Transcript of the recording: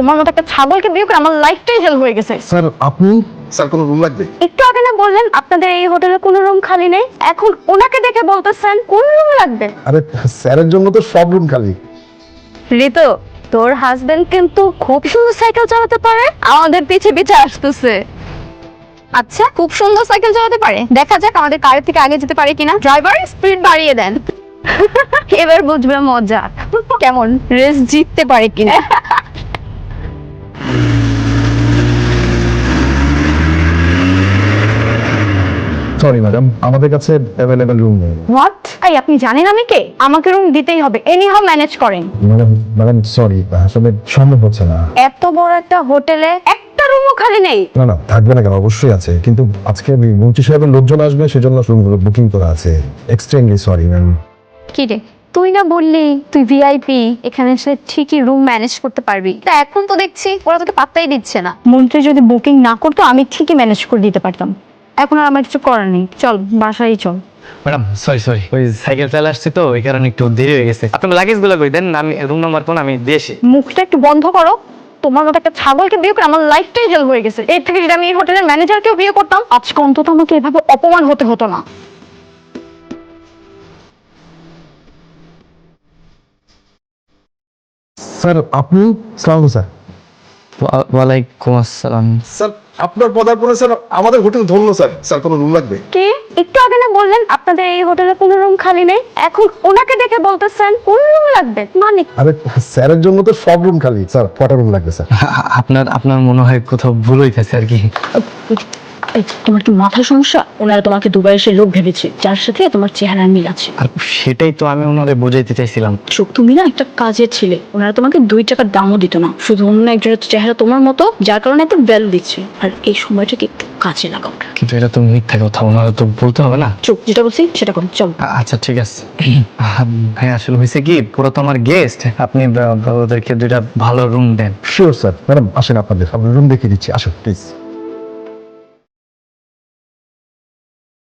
তোমার মতো একটা ছাগলকে বিয়ে করে আমার লাইফটাই জেল হয়ে গেছে। স্যার আপনি স্যার কোনো রুম লাগবে? একটু আগে না বললেন আপনাদের এই হোটেলে কোনো রুম খালি নেই, এখন ওনাকে দেখে বলতেছেন কোন রুম লাগবে? আরে স্যারের জন্য তো সব রুম খালি। ঋতু, তোর হাজবেন্ড কিন্তু খুব সুন্দর সাইকেল চালাতে পারে, আমাদের পিছে পিছে আসতেছে। আচ্ছা, খুব সুন্দর সাইকেল চালাতে পারে, দেখা যাক আমাদের কারের থেকে আগে যেতে পারে কিনা। ড্রাইভার স্পিড বাড়িয়ে দেন। এবার বুঝবে মজা কেমন, রেস জিততে পারে কিনা। সরি ম্যাডাম, আমাদের কাছে অ্যাভেলেবল রুম নেই। হোয়াট? এই আপনি জানেন আমি কে? আমাকে রুম দিতেই হবে, এনি হাউ ম্যানেজ করেন। ম্যাডাম সরি, আসলে সম্ভব হচ্ছে না। এত বড় একটা হোটেলে একটা রুমও খালি নেই। না না, থাকবে না কেন, অবশ্যই আছে, কিন্তু আজকে মন্ত্রী সাহেবের লোকজন আসবে, সেজন্য রুমগুলো বুকিং করা আছে। Extremely sorry ma'am. কি রে, তুই না বললি তুই ভিআইপি, এখানে এসে ঠিকই রুম ম্যানেজ করতে পারবি, তা এখন তো দেখছি ওরা তোকে পাত্তাই দিচ্ছে না। মন্ত্রী যদি বুকিং না করতো আমি ঠিকই ম্যানেজ করে দিতে পারতাম, এখন আর আমার কিছু করার নেই। চল বাসায় চল। ম্যাডাম সরি ওই সাইকেল চালা আসছে তো এই কারণে একটু দেরি হয়ে গেছে। আপনার লাগেজ গুলো কই দেন, আমি রুম নাম্বার কোন আমি দেশে। মুখটা একটু বন্ধ করো, তোমার মতো একটা ছাগলকে বিয়ে করে আমার লাইফটাই জেল হয়ে গেছে। এর থেকে যদি আমি এই হোটেলের ম্যানেজারকেও বিয়ে করতাম, আজকে অন্তত আমাকে এভাবে অপমান হতে হতো না। স্যার আপনি? সালাম স্যার। ওয়ালাইকুম আসসালাম। স্যার আপনার পদার্পণে স্যার আমাদের হোটেল ধন্য স্যার। স্যার কোনো রুম লাগবে? কে? একটু আগে না বললেন আপনাদের এই হোটেলে কোনো রুম খালি নেই, এখন ওনাকে দেখে বলতেছেন কোন রুম লাগবে? মানে আরে স্যারের জন্য তো সব রুম খালি। স্যার কটা রুম লাগবে স্যার? আপনার মনে হয় কোথাও ভুল হইতেছে আর কি। এই, তোমার কি মাথার সমস্যা? ওনারা তোমাকে দুবাই এসে লোক ভেবেছে, যার সাথে তোমার চেহারার মিল আছে। আর সেটাই তো আমি ওনারে বোঝাইতে চাইছিলাম। চোখ, তুমি না একটা কাজের ছিলে, ওনারা তোমাকে 2 টাকার দামও দিত না, শুধু অন্য একজনের চেহারা তোমার মতো, যার কারণে এত ভ্যালু দিচ্ছে। আর এই সময়টাকে একটু কাজে লাগাও। কিন্তু এটা তো মিথ্যা কথা, ওনারা তো বলতে হবে না। চোখ, যেটা বলছি সেটা করো, চল। আচ্ছা ঠিক আছে। ভাই আসলে হয়েছে কি, পুরো তো আমার গেস্ট, আপনি ওদেরকে 2টা ভালো রুম দেন। Sure sir. ম্যাডাম আসেন, আপনাদের রুম দেখিয়ে দিচ্ছি, আসুন প্লিজ।